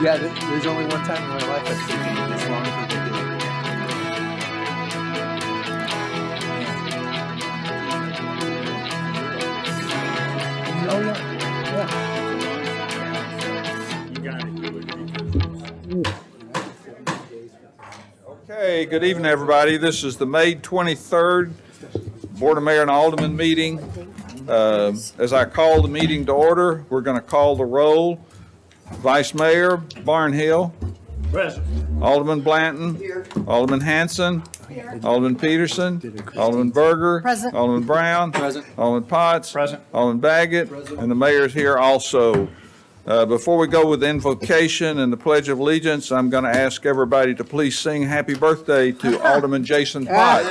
Yeah, there's only one time in my life I've taken this long for the day. Oh yeah, You got it. Okay, good evening, everybody. This is the May 23rd Board of Mayor and Alderman meeting. As I call the meeting to order, we're going to call the roll. Vice Mayor Barnhill. Present. Alderman Blanton. Alderman Hanson. Alderman Peterson. Alderman Berger. Present. Alderman Brown. Present. Alderman Potts. Present. Alderman Baggett. And the mayor's here also. Before we go with the invocation and the Pledge of Allegiance, I'm going to ask everybody to please sing happy birthday to Alderman Jason Potts.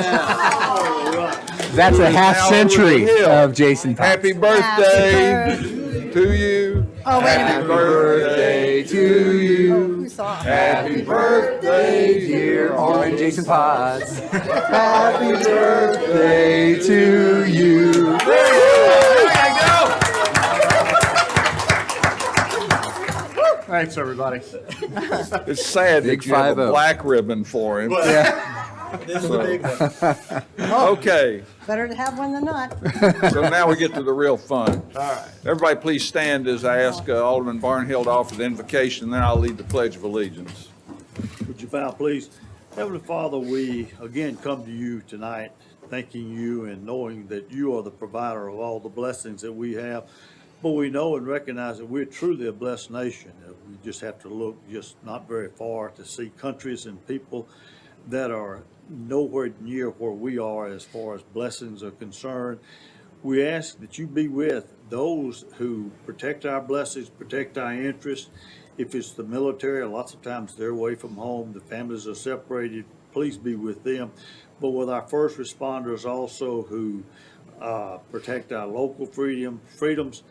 That's a half Now over the century hill. of Jason Potts. Happy birthday to you. Oh, wait a Happy minute. birthday to you. Who saw it? Happy birthday, Dear Alderman Jason Potts. Happy birthday to you. Thanks, everybody. It's sad Big that you have a 5-0. black ribbon for him. This is a big one. Okay, Better to have one than not. so now we get to the real fun. All right. Everybody please stand as I ask Alderman Barnhill to offer the invocation, then I'll lead the Pledge of Allegiance. Would you bow, please? Heavenly Father, we again come to you tonight, thanking you and knowing that you are the provider of all the blessings that we have. But we know and recognize that we're truly a blessed nation. We just have to look just not very far to see countries and people that are nowhere near where we are as far as blessings are concerned. We ask that you be with those who protect our blessings, protect our interests. If it's the military, lots of times they're away from home, the families are separated, please be with them. But with our first responders also who protect our local freedoms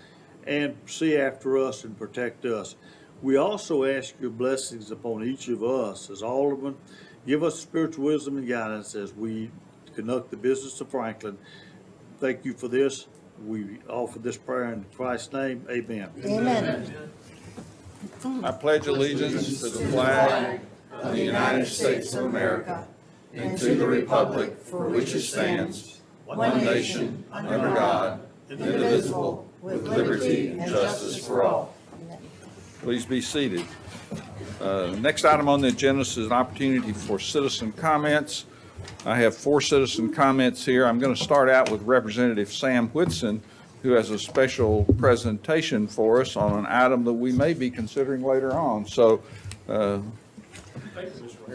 and see after us and protect us. We also ask your blessings upon each of us as aldermen. Give us spiritual wisdom and guidance as we conduct the business of Franklin. Thank you for this. We offer this prayer in Christ's name. Amen. Amen. I pledge allegiance to the flag of the United States of America and to the republic for which it stands, one nation, under God, indivisible, with liberty and justice for all. Please be seated. Next item on the agenda is an opportunity for citizen comments. I have 4 citizen comments here. I'm going to start out with Representative Sam Whitson, who has a special presentation for us on an item that we may be considering later on. So,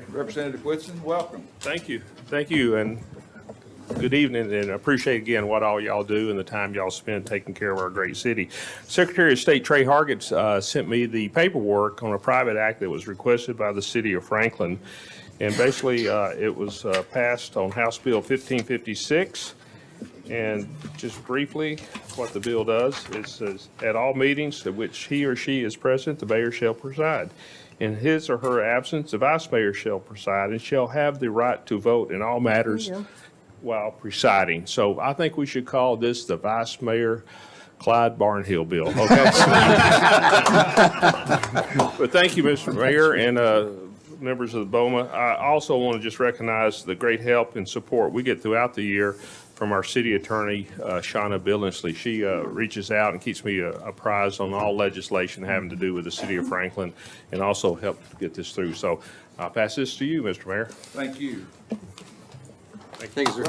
Representative Whitson, welcome. Thank you, and good evening, and I appreciate again what all y'all do and the time y'all spend taking care of our great city. Secretary of State Trey Hargett sent me the paperwork on a private act that was requested by the city of Franklin, and basically it was passed on House Bill 1556. And just briefly, what the bill does, it says, at all meetings at which he or she is present, the mayor shall preside. In his or her absence, the vice mayor shall preside and shall have the right to vote in all matters while presiding. So I think we should call this the Vice Mayor Clyde Barnhill bill, okay? But thank you, Mr. Mayor, and members of the BOMA. I also want to just recognize the great help and support we get throughout the year from our city attorney, Shauna Billingsley. She reaches out and keeps me apprised on all legislation having to do with the city of Franklin, and also helped get this through. So I'll pass this to you, Mr. Mayor. Thank you. Thank you, sir.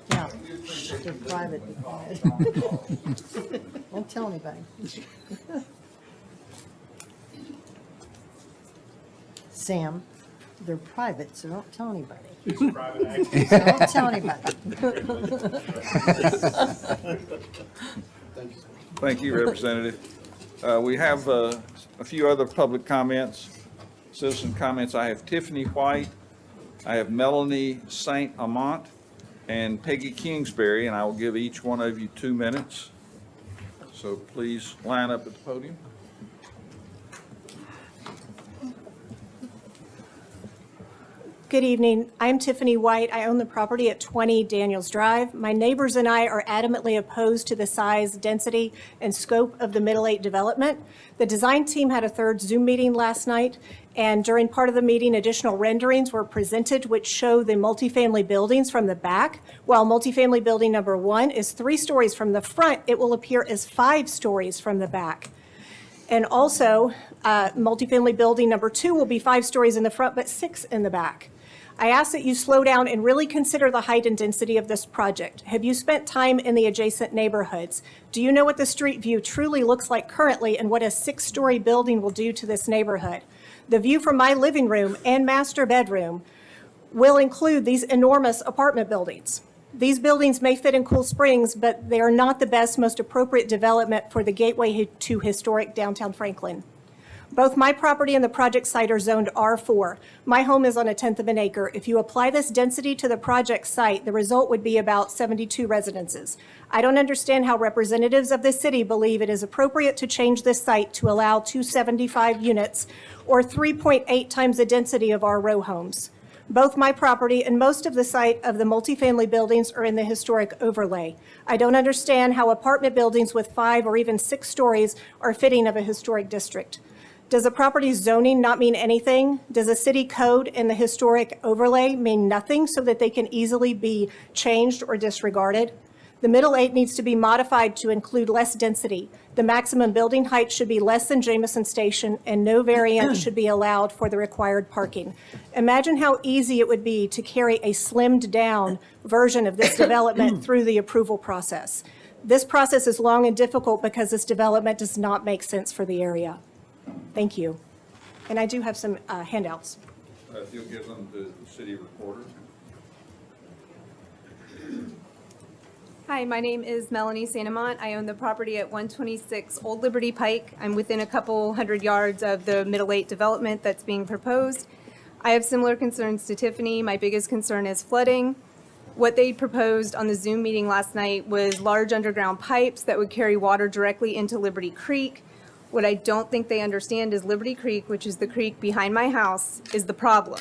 Yeah, they're private. Don't tell anybody. Sam, they're private, so don't tell anybody. It's a private act. So don't tell anybody. Thank you, Representative. We have a few other public comments, citizen comments. I have Tiffany White, I have Melanie St. Amant, and Peggy Kingsbury, and I will give each one of you 2 minutes. So please line up at the podium. Good evening. I'm Tiffany White. I own the property at 20 Daniels Drive. My neighbors and I are adamantly opposed to the size, density, and scope of the Middle 8 development. The design team had a third Zoom meeting last night, and during part of the meeting, additional renderings were presented which show the multifamily buildings from the back. While multifamily building number 1 is 3 stories from the front, it will appear as 5 stories from the back. And also, multifamily building number 2 will be 5 stories in the front, but 6 in the back. I ask that you slow down and really consider the height and density of this project. Have you spent time in the adjacent neighborhoods? Do you know what the street view truly looks like currently and what a 6-story building will do to this neighborhood? The view from my living room and master bedroom will include these enormous apartment buildings. These buildings may fit in Cool Springs, but they are not the best, most appropriate development for the gateway to historic downtown Franklin. Both my property and the project site are zoned R4. My home is on 1/10 of an acre. If you apply this density to the project site, the result would be about 72 residences. I don't understand how representatives of this city believe it is appropriate to change this site to allow 275 units or 3.8 times the density of our row homes. Both my property and most of the site of the multifamily buildings are in the historic overlay. I don't understand how apartment buildings with 5 or even 6 stories are fitting of a historic district. Does a property's zoning not mean anything? Does a city code in the historic overlay mean nothing so that they can easily be changed or disregarded? The Middle 8 needs to be modified to include less density. The maximum building height should be less than Jamison Station, and no variance should be allowed for the required parking. Imagine how easy it would be to carry a slimmed-down version of this development through the approval process. This process is long and difficult because this development does not make sense for the area. Thank you. And I do have some handouts. If you'll give them to the city reporter. Hi, my name is Melanie Santamont. I own the property at 126 Old Liberty Pike. I'm within a couple hundred yards of the Middle 8 development that's being proposed. I have similar concerns to Tiffany. My biggest concern is flooding. What they proposed on the Zoom meeting last night was large underground pipes that would carry water directly into Liberty Creek. What I don't think they understand is Liberty Creek, which is the creek behind my house, is the problem.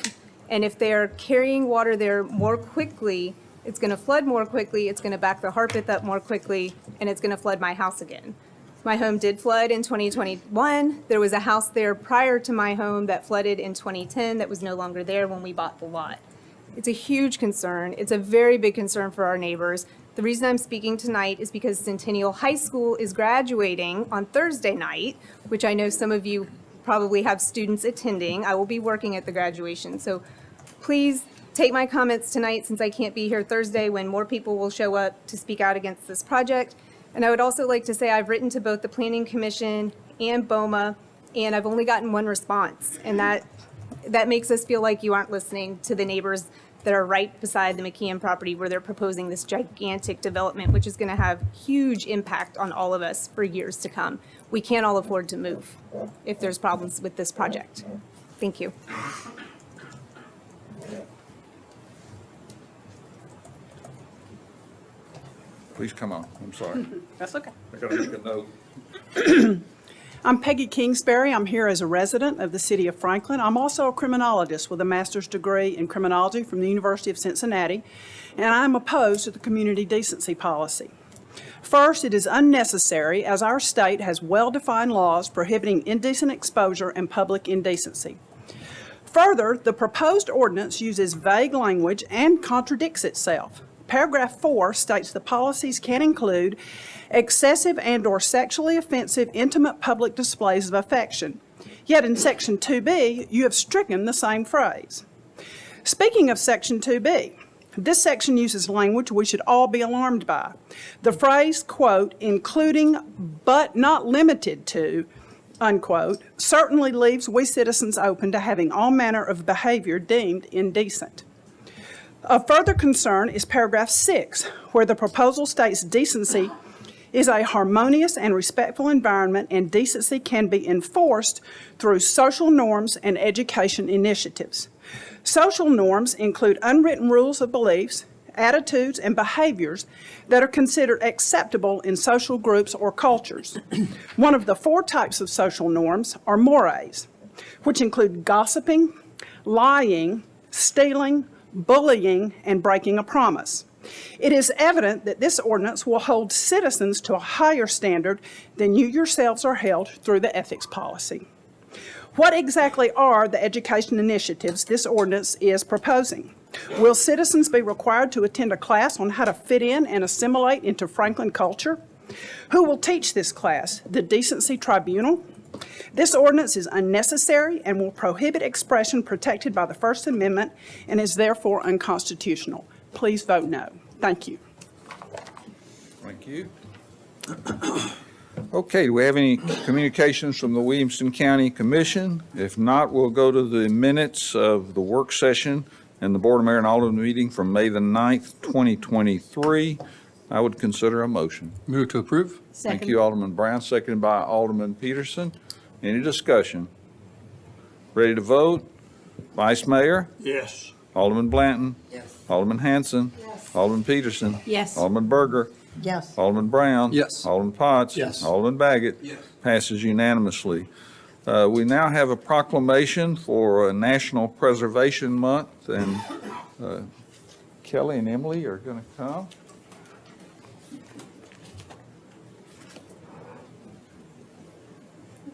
And if they're carrying water there more quickly, it's going to flood more quickly, it's going to back the Harpeth up more quickly, and it's going to flood my house again. My home did flood in 2021. There was a house there prior to my home that flooded in 2010 that was no longer there when we bought the lot. It's a huge concern. It's a very big concern for our neighbors. The reason I'm speaking tonight is because Centennial High School is graduating on Thursday night, which I know some of you probably have students attending. I will be working at the graduation. So please take my comments tonight since I can't be here Thursday when more people will show up to speak out against this project. And I would also like to say I've written to both the Planning Commission and BOMA, and I've only gotten one response. And that makes us feel like you aren't listening to the neighbors that are right beside the McKeon property where they're proposing this gigantic development, which is going to have huge impact on all of us for years to come. We can't all afford to move if there's problems with this project. Thank you. Please come on. I'm sorry. That's okay. I gotta make a note. I'm Peggy Kingsbury. I'm here as a resident of the city of Franklin. I'm also a criminologist with a master's degree in criminology from the University of Cincinnati, and I'm opposed to the community decency policy. First, it is unnecessary as our state has well-defined laws prohibiting indecent exposure and public indecency. Further, the proposed ordinance uses vague language and contradicts itself. Paragraph 4 states the policies can include excessive and/or sexually offensive intimate public displays of affection. Yet in Section 2B, you have stricken the same phrase. Speaking of Section 2B, this section uses language we should all be alarmed by. The phrase, quote, including but not limited to, unquote, certainly leaves we citizens open to having all manner of behavior deemed indecent. Of further concern is paragraph 6, where the proposal states decency is a harmonious and respectful environment, and decency can be enforced through social norms and education initiatives. Social norms include unwritten rules of beliefs, attitudes, and behaviors that are considered acceptable in social groups or cultures. One of the 4 types of social norms are mores, which include gossiping, lying, stealing, bullying, and breaking a promise. It is evident that this ordinance will hold citizens to a higher standard than you yourselves are held through the ethics policy. What exactly are the education initiatives this ordinance is proposing? Will citizens be required to attend a class on how to fit in and assimilate into Franklin culture? Who will teach this class? The Decency Tribunal? This ordinance is unnecessary and will prohibit expression protected by the First Amendment and is therefore unconstitutional. Please vote no. Thank you. Thank you. Okay, do we have any communications from the Williamson County Commission? If not, we'll go to the minutes of the work session and the Board of Mayor and Alderman meeting from May the 9th, 2023. I would consider a motion. Move to approve? Thank you, Alderman Brown, seconded by Alderman Peterson. Any discussion? Ready to vote? Vice Mayor? Yes. Alderman Blanton? Yes. Alderman Hanson? Yes. Alderman Peterson? Yes. Alderman Berger? Yes. Alderman Brown? Yes. Alderman Potts? Yes. Alderman Baggett? Yes. Passes unanimously. We now have a proclamation for National Preservation Month, and Kelly and Emily are going to come.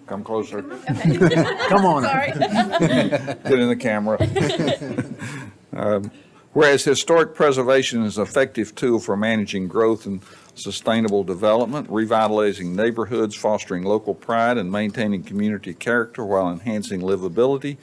Come closer. Come on. Get in the camera. Whereas historic preservation is an effective tool for managing growth and sustainable development, revitalizing neighborhoods, fostering local pride, and maintaining community character while enhancing livability.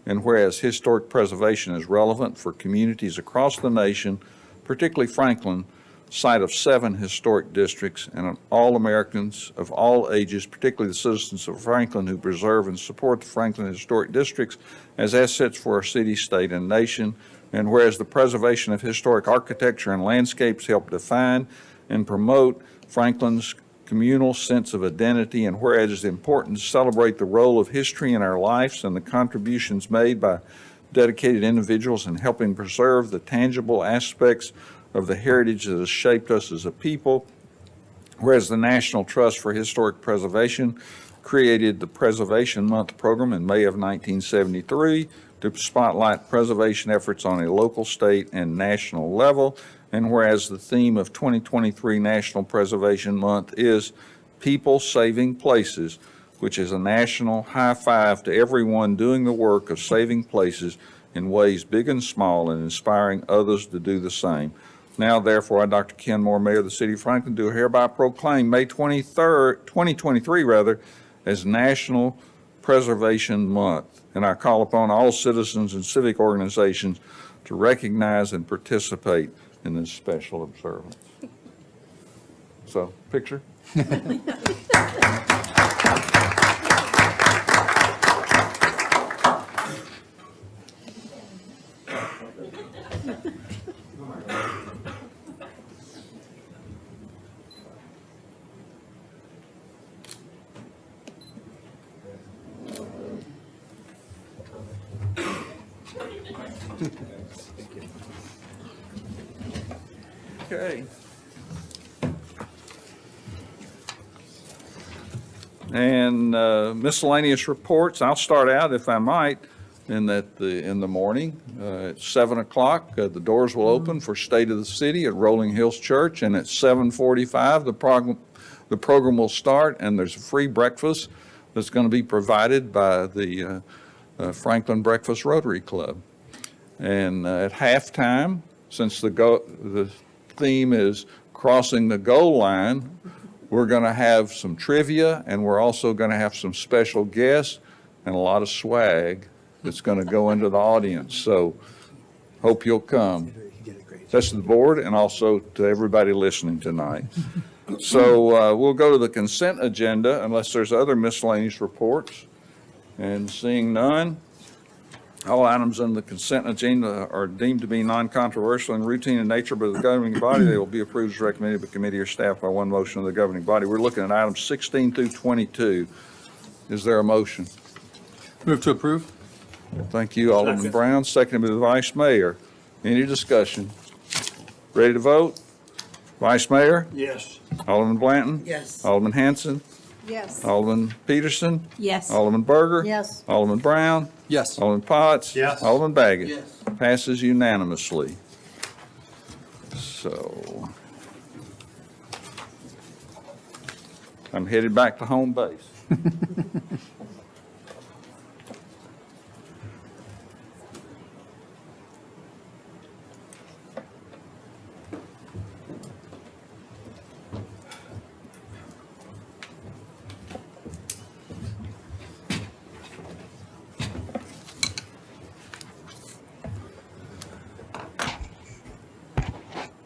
And whereas historic preservation is relevant for communities across the nation, particularly Franklin, site of 7 historic districts, and all Americans of all ages, particularly the citizens of Franklin who preserve and support the Franklin Historic Districts as assets for our city, state, and nation. And whereas the preservation of historic architecture and landscapes help define and promote Franklin's communal sense of identity, and whereas it's important to celebrate the role of history in our lives and the contributions made by dedicated individuals in helping preserve the tangible aspects of the heritage that has shaped us as a people, whereas the National Trust for Historic Preservation created the Preservation Month program in May of 1973 to spotlight preservation efforts on a local, state, and national level, and whereas the theme of 2023 National Preservation Month is People Saving Places, which is a national high five to everyone doing the work of saving places in ways big and small and inspiring others to do the same. Now, therefore, I, Dr. Ken Moore, Mayor of the City of Franklin, do hereby proclaim May 23rd, 2023, as National Preservation Month. And I call upon all citizens and civic organizations to recognize and participate in this special observance. So, picture? Okay. And miscellaneous reports, I'll start out if I might, in the morning, at 7 o'clock, the doors will open for State of the City at Rolling Hills Church, and at 7:45, the program will start, and there's a free breakfast that's going to be provided by the Franklin Breakfast Rotary Club. And at halftime, since the theme is crossing the goal line, we're going to have some trivia, and we're also going to have some special guests and a lot of swag that's going to go into the audience. So hope you'll come. That's to the board and also to everybody listening tonight. So we'll go to the consent agenda unless there's other miscellaneous reports. And seeing none, all items on the consent agenda are deemed to be non-controversial and routine in nature by the governing body. They will be approved as recommended by committee or staff by one motion of the governing body. We're looking at items 16 through 22. Is there a motion? Move to approve? Thank you, Alderman Brown, seconded by the Vice Mayor. Any discussion? Ready to vote? Vice Mayor? Yes. Alderman Blanton? Yes. Alderman Hanson? Yes. Alderman Peterson? Yes. Alderman Berger? Yes. Alderman Brown? Yes. Alderman Potts? Yes. Alderman Baggett? Yes. Passes unanimously. So I'm headed back to home base.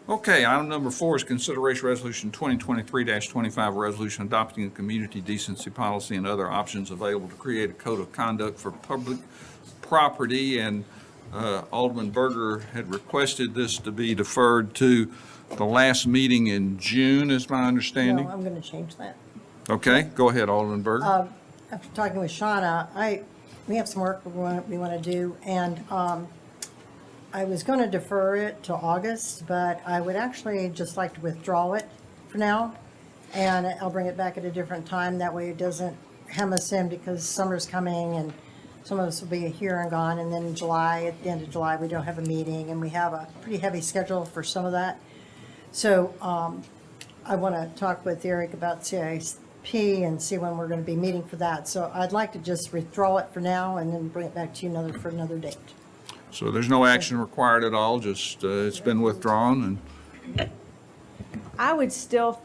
Okay, item number 4 is consideration resolution 2023-25, a resolution adopting a community decency policy and other options available to create a code of conduct for public property. And Alderman Berger had requested this to be deferred to the last meeting in June, is my understanding. No, I'm going to change that. Okay, go ahead, Alderman Berger. After talking with Shauna, we have some work we want to do, and I was going to defer it to August, but I would actually just like to withdraw it for now, and I'll bring it back at a different time. That way it doesn't hem us in, because summer's coming and some of us will be here and gone, and then in July, at the end of July, we don't have a meeting, and we have a pretty heavy schedule for some of that. So I want to talk with Eric about CIP and see when we're going to be meeting for that. So I'd like to just withdraw it for now and then bring it back to you for another date. So there's no action required at all, just it's been withdrawn, and I would still,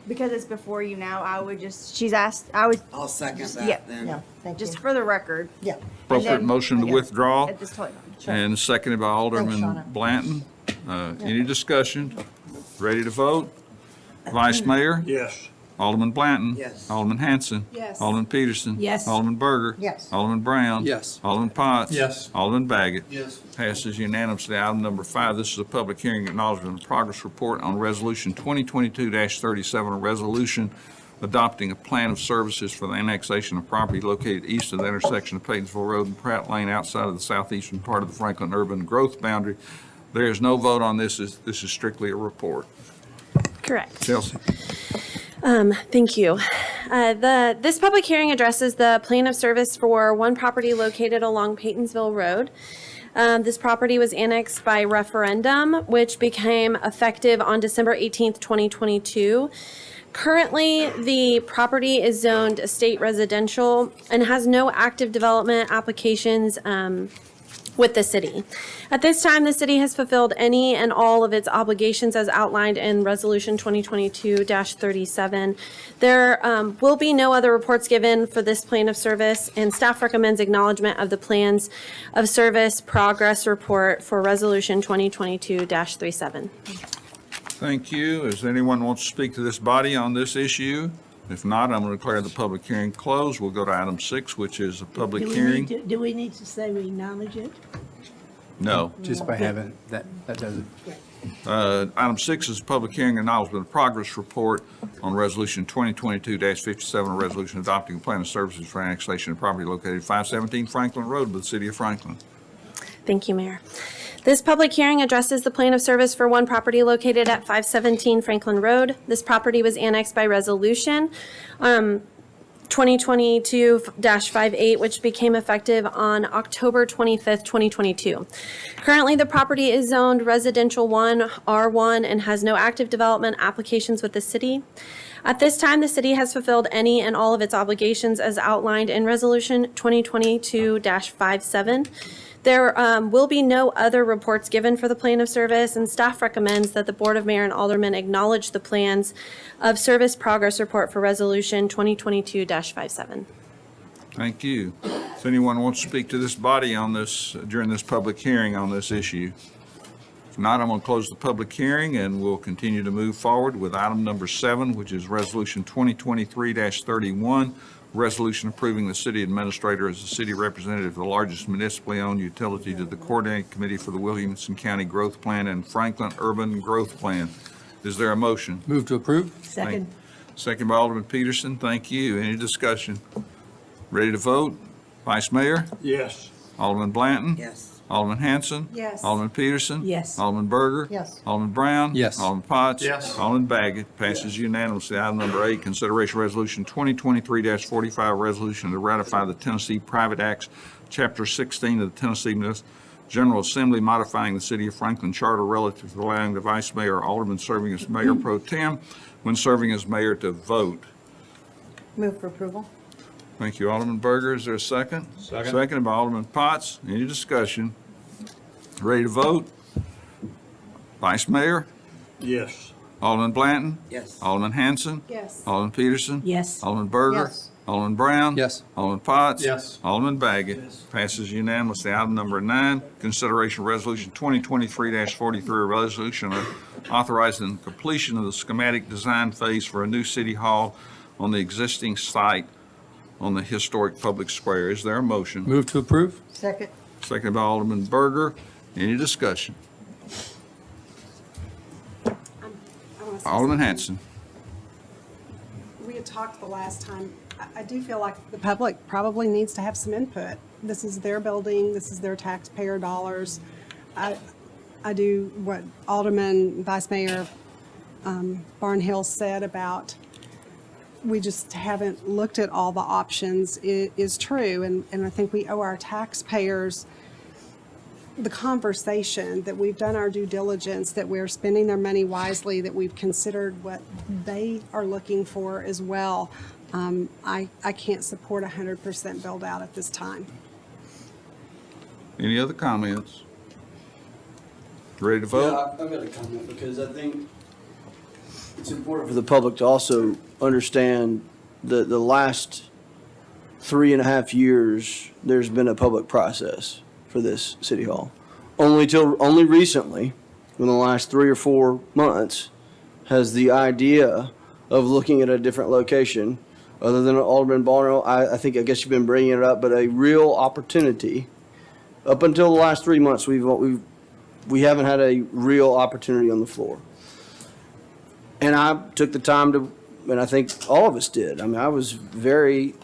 because it's before you now, I would just, she's asked, I would, I'll second Yeah. that then. Yeah, thank you. just for the record. Yeah, appropriate motion to Yeah. withdraw. At this time. And seconded by Alderman Shauna. Blanton. Any discussion? Ready to vote? Vice Mayor? Yes. Alderman Blanton? Yes. Alderman Hanson? Yes. Alderman Peterson? Yes. Alderman Berger? Yes. Alderman Brown? Yes. Alderman Potts? Yes. Alderman Baggett? Yes. Passes unanimously. Item number 5, this is a public hearing acknowledgement of progress report on Resolution 2022-37, a resolution adopting a plan of services for the annexation of property located east of the intersection of Paytonsville Road and Pratt Lane outside of the southeastern part of the Franklin urban growth boundary. There is no vote on this. This is strictly a report. Correct. Chelsea? Thank you. This public hearing addresses the plan of service for one property located along Paytonsville Road. This property was annexed by referendum, which became effective on December 18th, 2022. Currently, the property is zoned estate residential and has no active development applications with the city. At this time, the city has fulfilled any and all of its obligations as outlined in Resolution 2022-37. There will be no other reports given for this plan of service, and staff recommends acknowledgement of the plans of service progress report for Resolution 2022-37. Thank you. Does anyone want to speak to this body on this issue? If not, I'm going to declare the public hearing closed. We'll go to item 6, which is a public hearing. Do we need to say we acknowledge it? No. Just by having, that doesn't. Item 6 is a public hearing acknowledgement of progress report on Resolution 2022-57, a resolution adopting a plan of services for annexation of property located at 517 Franklin Road with the city of Franklin. Thank you, Mayor. This public hearing addresses the plan of service for one property located at 517 Franklin Road. This property was annexed by resolution 2022-58, which became effective on October 25th, 2022. Currently, the property is zoned residential 1, R1, and has no active development applications with the city. At this time, the city has fulfilled any and all of its obligations as outlined in Resolution 2022-57. There will be no other reports given for the plan of service, and staff recommends that the Board of Mayor and Aldermen acknowledge the plans of service progress report for Resolution 2022-57. Thank you. Does anyone want to speak to this body on this, during this public hearing on this issue? If not, I'm going to close the public hearing, and we'll continue to move forward with item number 7, which is Resolution 2023-31, resolution approving the city administrator as the city representative of the largest municipally owned utility to the Coordinating Committee for the Williamson County Growth Plan and Franklin Urban Growth Plan. Is there a motion? Move to approve? Second. Second by Alderman Peterson. Thank you. Any discussion? Ready to vote? Vice Mayor? Yes. Alderman Blanton? Yes. Alderman Hanson? Yes. Alderman Peterson? Yes. Alderman Berger? Yes. Alderman Brown? Yes. Alderman Potts? Yes. Alderman Baggett. Passes unanimously. Item number 8, consideration resolution 2023-45, resolution to ratify the Tennessee Private Acts, Chapter 16 of the Tennessee General Assembly modifying the City of Franklin Charter relative to allowing the Vice Mayor or Alderman serving as Mayor Pro Tem when serving as mayor to vote. Move for approval. Thank you, Alderman Berger. Is there a second? Second. Seconded by Alderman Potts. Any discussion? Ready to vote? Vice Mayor? Yes. Alderman Blanton? Yes. Alderman Hanson? Yes. Alderman Peterson? Yes. Alderman Berger? Yes. Alderman Brown? Yes. Alderman Potts? Yes. Alderman Baggett? Passes unanimously. Item number 9, consideration of resolution 2023-43, a resolution authorizing the completion of the schematic design phase for a new city hall on the existing site on the historic public square. Is there a motion? Move to approve? Second. Seconded by Alderman Berger. Any discussion? Alderman Hanson. We had talked the last time. I do feel like the public probably needs to have some input. This is their building, this is their taxpayer dollars. I do what Alderman, Vice Mayor Barnhill said about we just haven't looked at all the options is true. And I think we owe our taxpayers the conversation that we've done our due diligence, that we're spending their money wisely, that we've considered what they are looking for as well. I can't support 100% build out at this time. Any other comments? Ready to vote? Yeah, I've got a comment because I think it's important for the public to also understand the last 3.5 years, there's been a public process for this city hall. Only recently, in the last 3 or 4 months, has the idea of looking at a different location, other than Alderman Barnhill, I guess you've been bringing it up, but a real opportunity. Up until the last 3 months, we haven't had a real opportunity on the floor. And I took the time to, and I think all of us did. I mean, I was very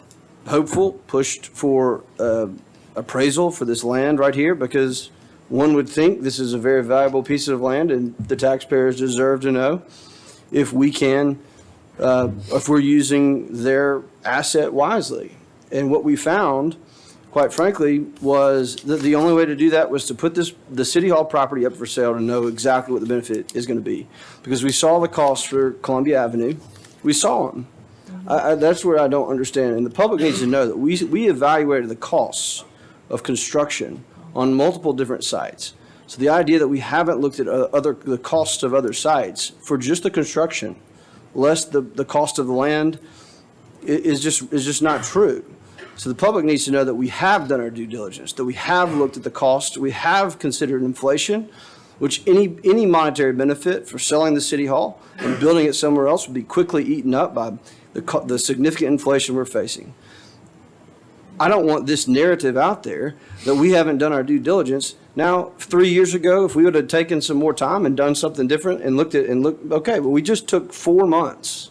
hopeful, pushed for appraisal for this land right here, because one would think this is a very valuable piece of land and the taxpayers deserve to know if we can, if we're using their asset wisely. And what we found, quite frankly, was that the only way to do that was to put the City Hall property up for sale to know exactly what the benefit is going to be. Because we saw the costs for Columbia Avenue. We saw them. That's where I don't understand. And the public needs to know that we evaluated the costs of construction on multiple different sites. So the idea that we haven't looked at the costs of other sites for just the construction, less the cost of the land, is just not true. So the public needs to know that we have done our due diligence, that we have looked at the cost, we have considered inflation, which any monetary benefit for selling the city hall and building it somewhere else would be quickly eaten up by the significant inflation we're facing. I don't want this narrative out there that we haven't done our due diligence. Now, 3 years ago, if we would have taken some more time and done something different and okay, but we just took 4 months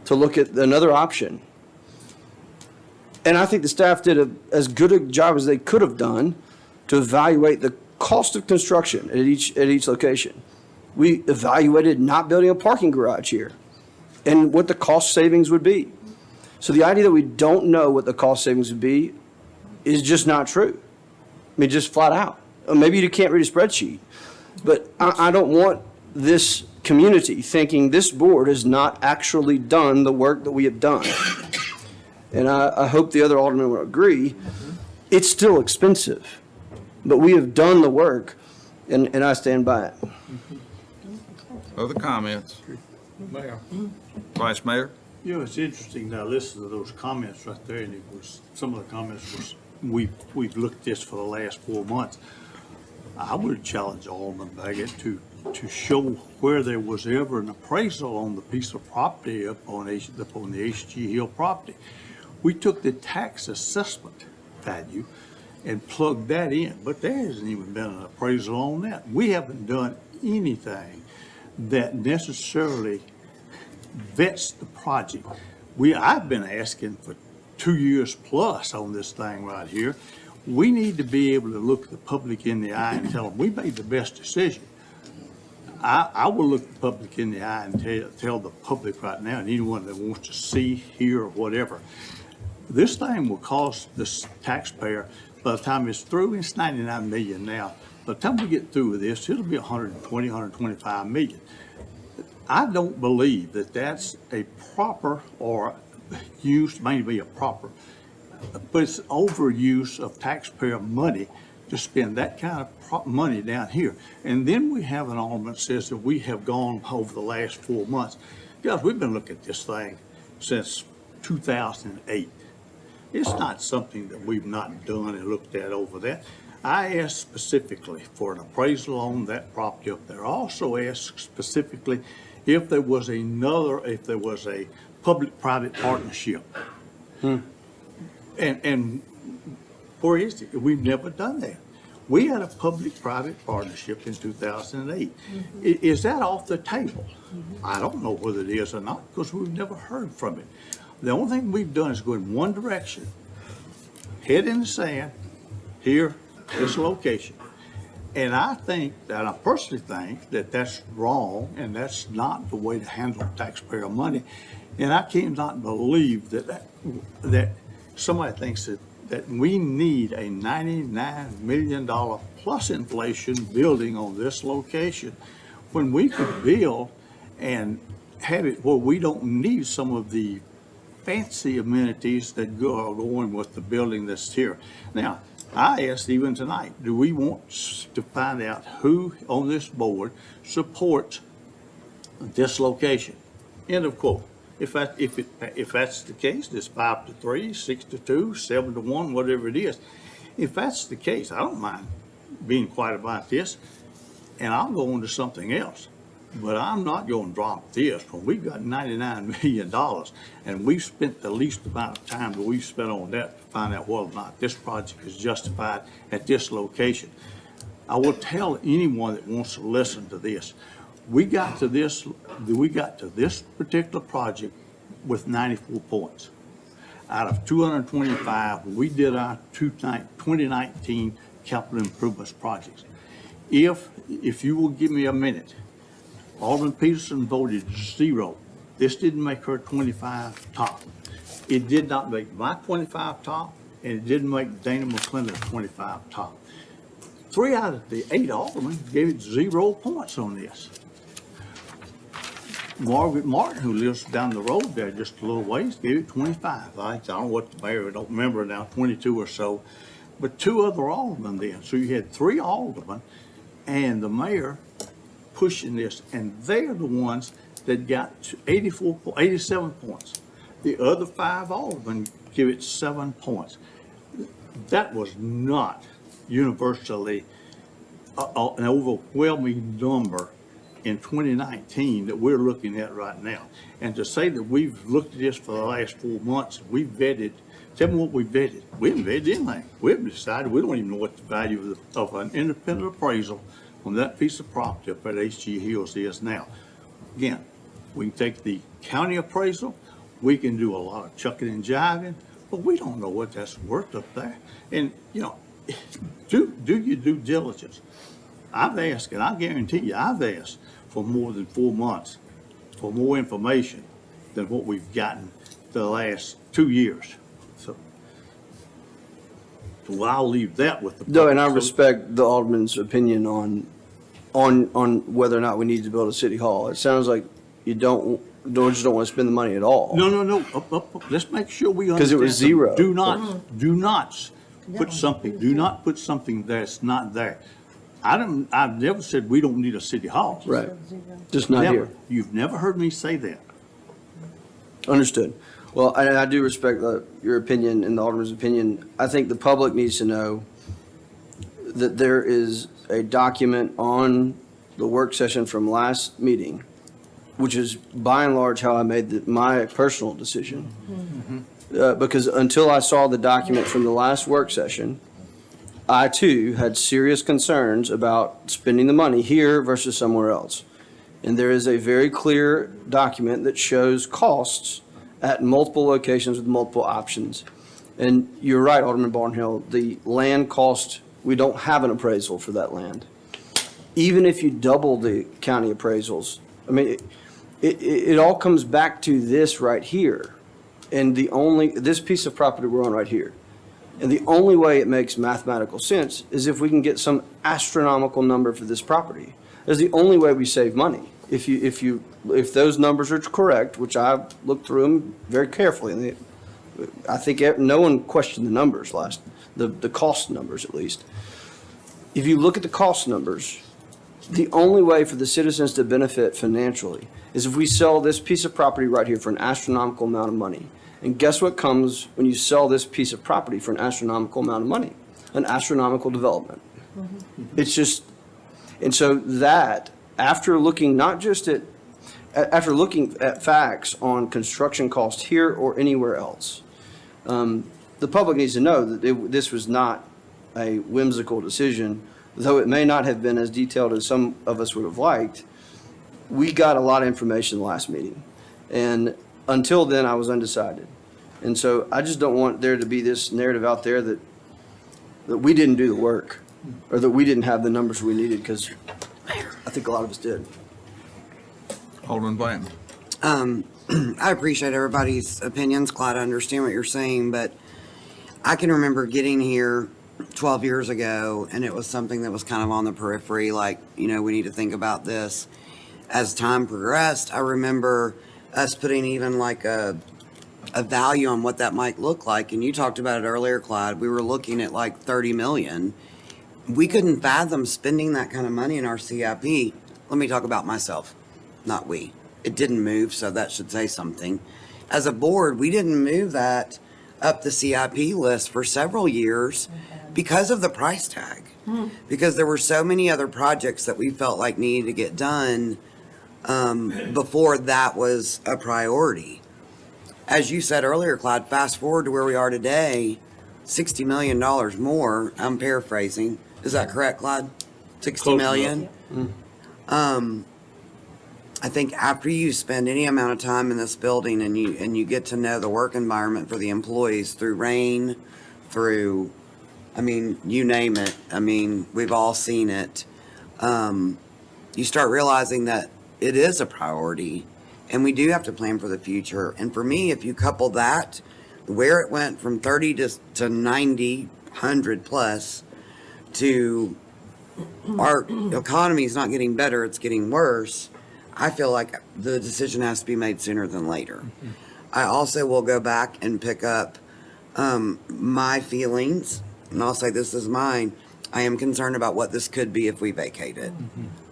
to look at another option. And I think the staff did as good a job as they could have done to evaluate the cost of construction at each location. We evaluated not building a parking garage here and what the cost savings would be. So the idea that we don't know what the cost savings would be is just not true. I mean, just flat out. Or maybe you can't read a spreadsheet, but I don't want this community thinking this board has not actually done the work that we have done. And I hope the other aldermen will agree, it's still expensive, but we have done the work, and I stand by it. Other comments? Mayor. Vice Mayor? You know, it's interesting now, listen to those comments right there, and it was, some of the comments was, we've looked at this for the last 4 months. I would challenge Alderman Baggett to show where there was ever an appraisal on the piece of property up on the HG Hill property. We took the tax assessment value and plugged that in, but there hasn't even been an appraisal on that. We haven't done anything that necessarily vets the project. I've been asking for 2 years plus on this thing right here. We need to be able to look the public in the eye and tell them we made the best decision. I will look the public in the eye and tell the public right now, and anyone that wants to see, hear, or whatever, this thing will cost this taxpayer By the time it's through, it's 99 million now. By the time we get through with this, it'll be 120, 125 million. I don't believe that that's a proper or use, maybe a proper, but it's overuse of taxpayer money to spend that kind of money down here. And then we have an alderman that says that we have gone over the last 4 months. Guys, we've been looking at this thing since 2008. It's not something that we've not done and looked at over that. I asked specifically for an appraisal on that property up there. I also asked specifically if there was a public-private partnership. And where is it? We've never done that. We had a public-private partnership in 2008. Is that off the table? I don't know whether it is or not, because we've never heard from it. The only thing we've done is go in one direction, head in the sand, here, this location. And I personally think that that's wrong, and that's not the way to handle taxpayer money. And I cannot believe that somebody thinks that we need a $99 million plus inflation building on this location when we could build and have it where we don't need some of the fancy amenities that are going with the building that's here. Now, I asked even tonight, do we want to find out who on this board supports this location? End of quote. If that's the case, it's 5-3, 6-2, 7-1, whatever it is. If that's the case, I don't mind being quiet about this, and I'll go on to something else. But I'm not going to drop this when we've got $99 million, and we've spent the least amount of time that we've spent on that to find out whether or not this project is justified at this location. I will tell anyone that wants to listen to this, we got to this particular project with 94 points. Out of 225, we did our 2019 capital improvements projects. If you will give me a minute, Alderman Peterson voted 0. This didn't make her 25 top. It did not make my 25 top, and it didn't make Dana McClendon's 25 top. 3 out of the 8 aldermen gave it 0 points on this. Margaret Martin, who lives down the road there just a little ways, gave it 25. I don't know what the mayor, I don't remember now, 22 or so. But 2 other aldermen then. So you had 3 aldermen and the mayor pushing this, and they're the ones that got 87 points. The other 5 aldermen give it 7 points. That was not universally an overwhelming number in 2019 that we're looking at right now. And to say that we've looked at this for the last 4 months, we've vetted, tell me what we vetted. We haven't vetted anything. We haven't decided, we don't even know what the value of an independent appraisal on that piece of property up at HG Hills is now. Again, we can take the county appraisal, we can do a lot of chucking and jiving, but we don't know what that's worth up there. And, you know, do your due diligence. I've asked, and I guarantee you, I've asked for more than 4 months for more information than what we've gotten the last 2 years. So I'll leave that with the. No, and I respect the alderman's opinion on whether or not we need to build a city hall. It sounds like you just don't want to spend the money at all. No. Let's make sure we understand. Because it was 0. Do not put something that's not there. I've never said we don't need a city hall. Right. Just not Never. here. You've never heard me say that. Understood. Well, I do respect your opinion and the alderman's opinion. I think the public needs to know that there is a document on the work session from last meeting, which is by and large how I made my personal decision. Because until I saw the document from the last work session, I too had serious concerns about spending the money here versus somewhere else. And there is a very clear document that shows costs at multiple locations with multiple options. And you're right, Alderman Barnhill, the land cost, we don't have an appraisal for that land. Even if you double the county appraisals, I mean, it all comes back to this right here. And this piece of property we're on right here. And the only way it makes mathematical sense is if we can get some astronomical number for this property. That's the only way we save money. If those numbers are correct, which I've looked through them very carefully, and I think no one questioned the numbers the cost numbers at least. If you look at the cost numbers, the only way for the citizens to benefit financially is if we sell this piece of property right here for an astronomical amount of money. And guess what comes when you sell this piece of property for an astronomical amount of money? An astronomical development. It's just, and so that, after looking not just after looking at facts on construction cost here or anywhere else, the public needs to know that this was not a whimsical decision, though it may not have been as detailed as some of us would have liked. We got a lot of information last meeting, and until then, I was undecided. And so I just don't want there to be this narrative out there that we didn't do the work, or that we didn't have the numbers we needed, because I think a lot of us did. Alderman Blanton. I appreciate everybody's opinions, Clyde. I understand what you're saying, but I can remember getting here 12 years ago, and it was something that was kind of on the periphery, like, we need to think about this. As time progressed, I remember us putting even like a value on what that might look like, and you talked about it earlier, Clyde. We were looking at like 30 million. We couldn't fathom spending that kind of money in our CIP. Let me talk about myself, not we. It didn't move, so that should say something. As a board, we didn't move that up the CIP list for several years because of the price tag. Because there were so many other projects that we felt like needed to get done before that was a priority. As you said earlier, Clyde, fast forward to where we are today, $60 million more. I'm paraphrasing. Is that correct, Clyde? 60 million? I think after you spend any amount of time in this building and you get to know the work environment for the employees through rain, through, you name it. We've all seen it. You start realizing that it is a priority, and we do have to plan for the future. And for me, if you couple that, where it went from 30 to 90, 100 plus, to our economy is not getting better, it's getting worse, I feel like the decision has to be made sooner than later. I also will go back and pick up my feelings, and I'll say this is mine. I am concerned about what this could be if we vacate it.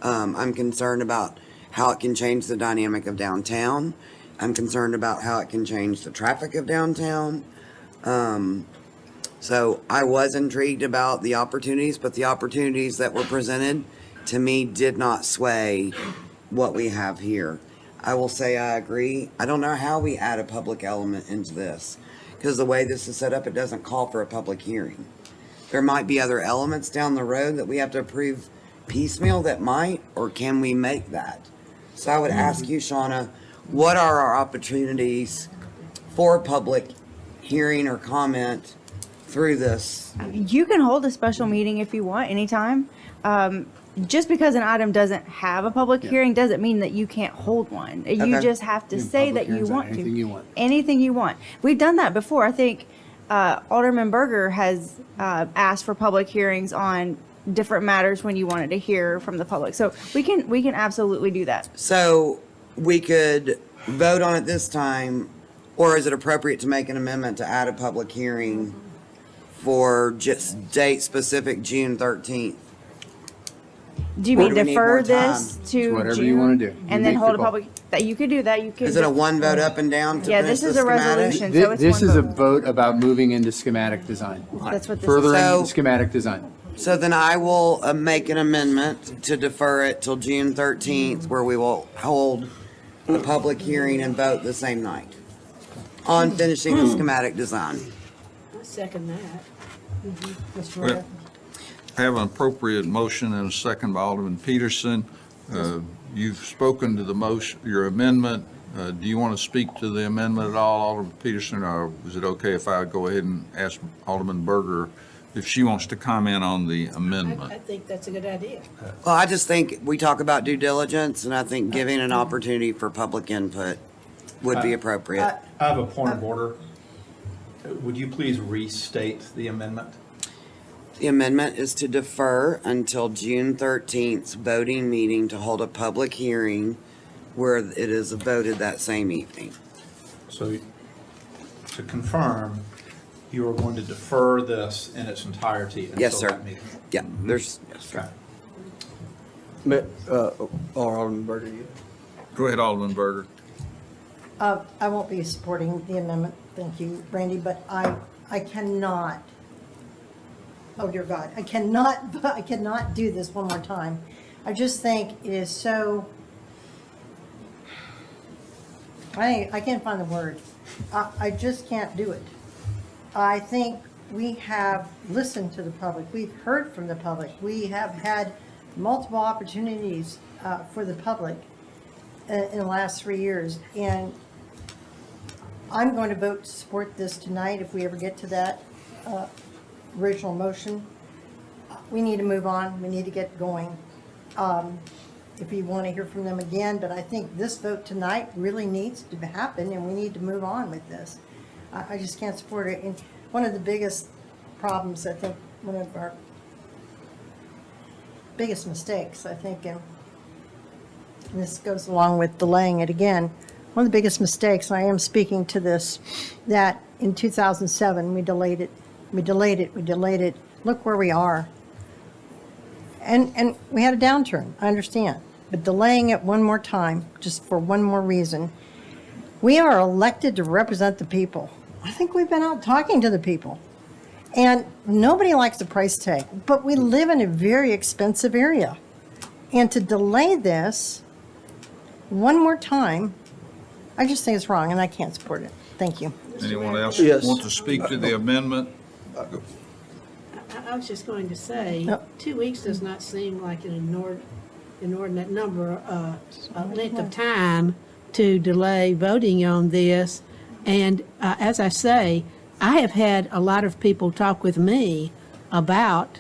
I'm concerned about how it can change the dynamic of downtown. I'm concerned about how it can change the traffic of downtown. So I was intrigued about the opportunities, but the opportunities that were presented to me did not sway what we have here. I will say I agree. I don't know how we add a public element into this, because the way this is set up, it doesn't call for a public hearing. There might be other elements down the road that we have to approve piecemeal that might, or can we make that? So I would ask you, Shauna, what are our opportunities for public hearing or comment through this? You can hold a special meeting if you want, anytime. Just because an item doesn't have a public hearing doesn't mean that you can't hold one. You just have to say that you want to. Anything you want. Anything you want. We've done that before. I think Alderman Berger has asked for public hearings on different matters when you wanted to hear from the public. So we can absolutely do that. So we could vote on it this time, or is it appropriate to make an amendment to add a public hearing for just date specific June 13th? Do you Or mean do we need defer more this time? to Whatever June? you wanna do. You And then make hold the a call. public, that you could do that, you could. Is it a one vote up and down to Yeah, finish this the is a schematic? resolution, so it's This one is a vote. vote about moving into schematic design. That's what this is. Furthering So- schematic design. So then I will make an amendment to defer it till June 13th, where we will hold the public hearing and vote the same night on finishing the schematic design. I second that. Mr. Well, Mayor? I have an appropriate motion and a second by Alderman Peterson. You've spoken to the motion, your amendment. Do you want to speak to the amendment at all, Alderman Peterson, or is it okay if I go ahead and ask Alderman Berger if she wants to comment on the I amendment? think that's a good idea. Well, I just think we talk about due diligence, and I think giving an opportunity for public input would be appropriate. I have a point of order. Would you please restate the amendment? The amendment is to defer until June 13th voting meeting to hold a public hearing where it is voted that same evening. So to confirm, you are going to defer this in its entirety Yes, until sir. that meeting? Yeah, there's, Okay. Alderman Berger, you. Go ahead, Alderman Berger. I won't be supporting the amendment, thank you, Brandy, but I cannot, oh dear God, I cannot do this one more time. I just think it is so, I can't find the word. I just can't do it. I think we have listened to the public, we've heard from the public, we have had multiple opportunities for the public in the last 3 years, and I'm going to vote to support this tonight if we ever get to that original motion. We need to move on, we need to get going. If you want to hear from them again, but I think this vote tonight really needs to happen, and we need to move on with this. I just can't support it. And one of the biggest problems, I think, one of our biggest mistakes, I think, and this goes along with delaying it again, one of the biggest mistakes, and I am speaking to this, that in 2007, we delayed it. Look where we are. And we had a downturn, I understand. But delaying it one more time, just for one more reason, we are elected to represent the people. I think we've been out talking to the people. And nobody likes the price tag, but we live in a very expensive area. And to delay this one more time, I just think it's wrong, and I can't support it. Thank you. Anyone else Yes. want to speak to the amendment? I was just going to say, Yep. 2 weeks does not seem like an inordinate number, length of time to delay voting on this. And as I say, I have had a lot of people talk with me about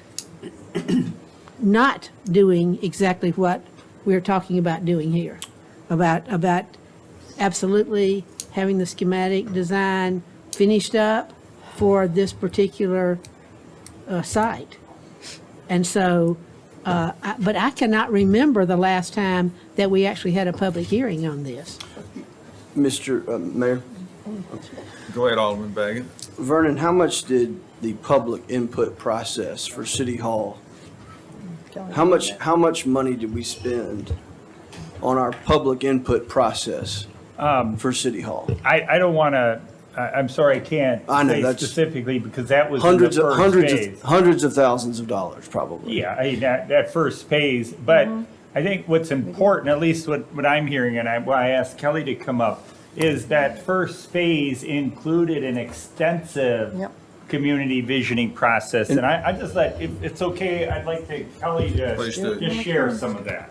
not doing exactly what we're talking about doing here, about absolutely having the schematic design finished up for this particular site. And so, but I cannot remember the last time that we actually had a public hearing on this. Mr. Mayor, Go ahead, Alderman Baggett. Vernon, how much did the public input process for City Hall, how much money did we spend on our public input process for City Hall? I don't want to, I'm sorry, I can't I know, say that's specifically because that was in Hundreds the of, first phase. hundreds of thousands of dollars, probably. Yeah, I mean, that first phase, but I think what's important, at least what I'm hearing, and why I asked Kelly to come up, is that first phase included an extensive Yep. community visioning process. And I just if it's okay, I'd like Kelly Please to do. just share some of that.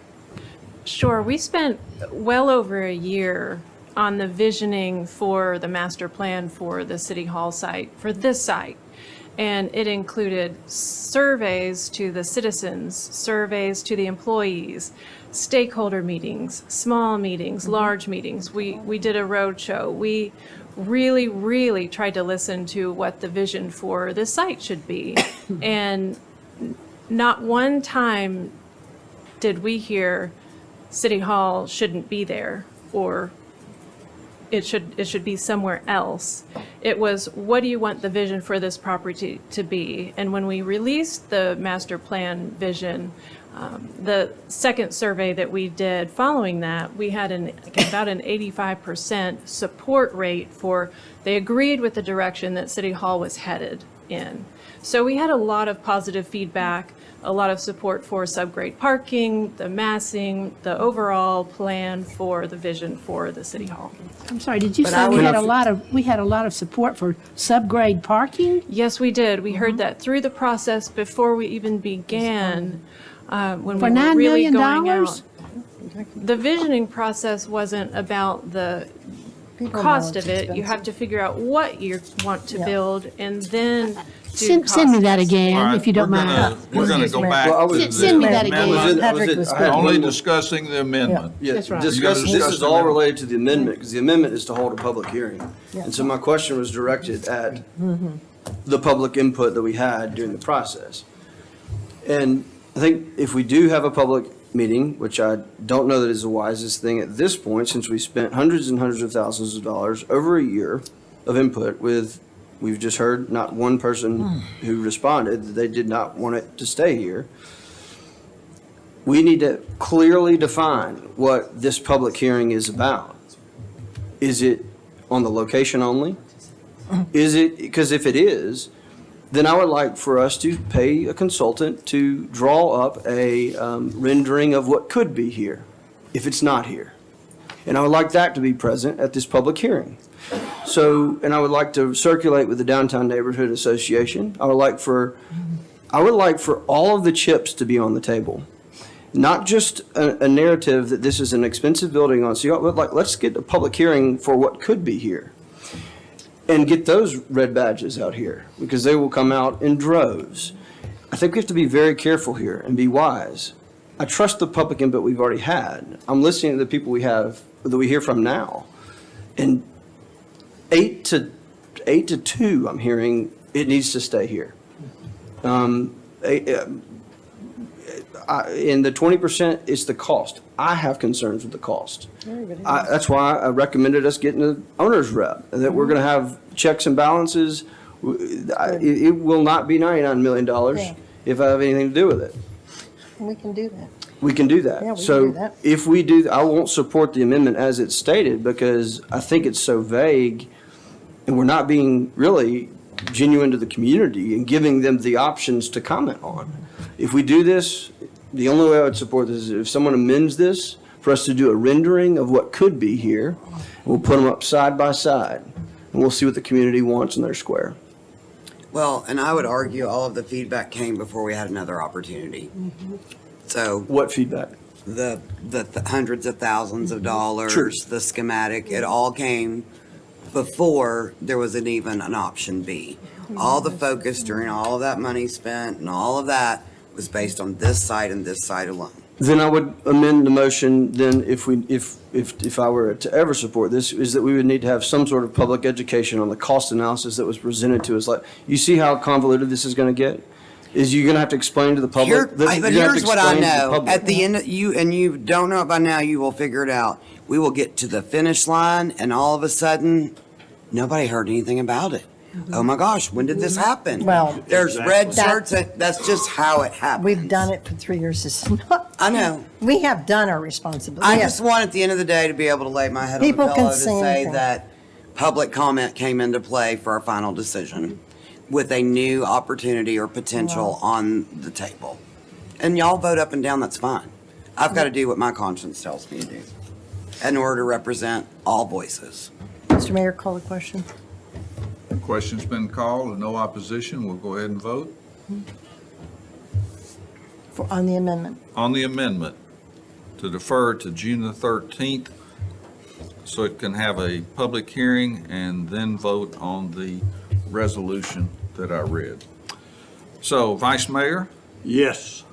Sure, we spent well over a year on the visioning for the master plan for the City Hall site, for this site. And it included surveys to the citizens, surveys to the employees, stakeholder meetings, small meetings, large meetings. We did a roadshow. We really, really tried to listen to what the vision for this site should be. And not one time did we hear City Hall shouldn't be there, or it should be somewhere else. It was, what do you want the vision for this property to be? And when we released the master plan vision, the second survey that we did following that, we had about an 85% support rate for, they agreed with the direction that City Hall was headed in. So we had a lot of positive feedback, a lot of support for subgrade parking, the massing, the overall plan for the vision for the City Hall. I'm sorry, did you But say I we would- had a lot of support for subgrade parking? Yes, we did. We heard that through the process before we even began, when For we were $9 really million? going out. The visioning process wasn't about the People know cost it's of it. You expensive. have to figure out what you want to Yeah. build and then Send me that All again, right, if you don't we're mind. gonna- We're gonna go back. Well, I was- to Send me the that again. amendment. Patrick was I had Only one more- discussing the amendment. Yeah, That's right. You gotta discuss, this discuss is the all amendment. related to the amendment, because the amendment is to hold a public hearing. And so my question was directed at the public input that we had during the process. And I think if we do have a public meeting, which I don't know that is the wisest thing at this point, since we spent hundreds and hundreds of thousands of dollars over a year of input with, we've just heard not one person who responded that they did not want it to stay here. We need to clearly define what this public hearing is about. Is it on the location only? Is it, because if it is, then I would like for us to pay a consultant to draw up a rendering of what could be here, if it's not here. And I would like that to be present at this public hearing. So, and I would like to circulate with the Downtown Neighborhood Association. I would like for all of the chips to be on the table. Not just a narrative that this is an expensive building on, so let's get a public hearing for what could be here. And get those red badges out here, because they will come out in droves. I think we have to be very careful here and be wise. I trust the public input we've already had. I'm listening to the people that we hear from now. And 8 to 2, I'm hearing it needs to stay here. And the 20% is the cost. I have concerns with the cost. That's why I recommended us getting an owner's rep, that we're going to have checks and balances. It will not be $99 million if I have anything to do with it. We can do that. We can do that. Yeah, we can So do that. if we do, I won't support the amendment as it's stated because I think it's so vague and we're not being really genuine to the community and giving them the options to comment on. If we do this, the only way I would support this is if someone amends this for us to do a rendering of what could be here. We'll put them up side by side and we'll see what the community wants in their square. Well, and I would argue all of the feedback came before we had another opportunity. So What feedback? the hundreds of thousands of dollars, Sure. the schematic, it all came before there was even an option B. All the focus during all of that money spent and all of that was based on this site and this site alone. Then I would amend the motion, then if I were to ever support this, is that we would need to have some sort of public education on the cost analysis that was presented to us. Like, you see how convoluted this is gonna get? Is you're gonna have to explain to the public. Here, that- but you're gonna have to here's what I explain to the know. public. At the end, you don't know it by now, you will figure it out. We will get to the finish line and all of a sudden, nobody heard anything about it. Oh my gosh, when did this happen? Well, There's red That- shirts, and that's just how it happens. We've done it for 3 years. It's not- I know. We have done our responsibility. I We have- just want at the end of the day to be able to lay my head on the People can pillow to say say anything. that public comment came into play for our final decision with a new opportunity or potential on the table. And y'all vote up and down, that's fine. I've got to do what my conscience tells me to do in order to represent all voices. Mr. Mayor, call the question. The question's been called, and no opposition, we'll go ahead and vote. On the amendment. On the amendment to defer to June the 13th so it can have a public hearing and then vote on the resolution that I read. So, Vice Mayor, Yes.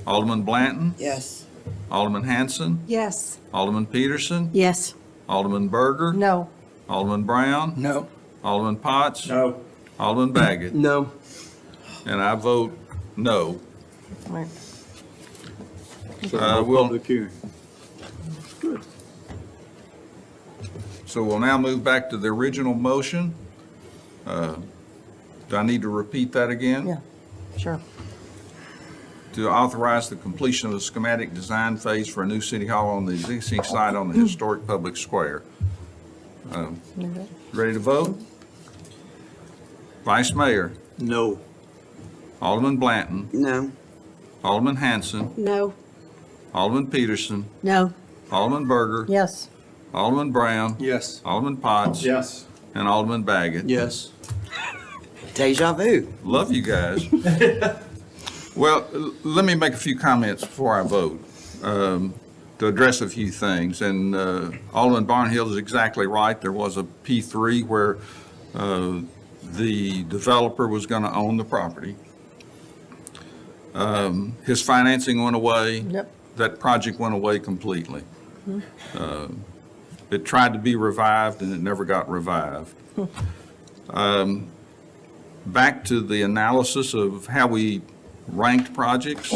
Alderman Blanton, Yes. Alderman Hanson, Yes. Alderman Peterson, Yes. Alderman Berger, No. Alderman Brown, No. Alderman Potts, No. Alderman Baggett, No. and I vote no. Right. We'll, Public hearing. so we'll now move back to the original motion. Do I need to repeat that again? Yeah, sure. To authorize the completion of the schematic design phase for a new city hall on the existing site on the historic public square. Ready to vote? Vice Mayor, No. Alderman Blanton, No. Alderman Hanson, No. Alderman Peterson, No. Alderman Berger, Yes. Alderman Brown, Yes. Alderman Potts, Yes. and Alderman Baggett. Yes. Deja vu. Love you guys. Well, let me make a few comments before I vote, to address a few things. And Alderman Barnhill is exactly right. There was a P3 where the developer was going to own the property. His financing went away. Yep. That project went away completely. It tried to be revived and it never got revived. Back to the analysis of how we ranked projects.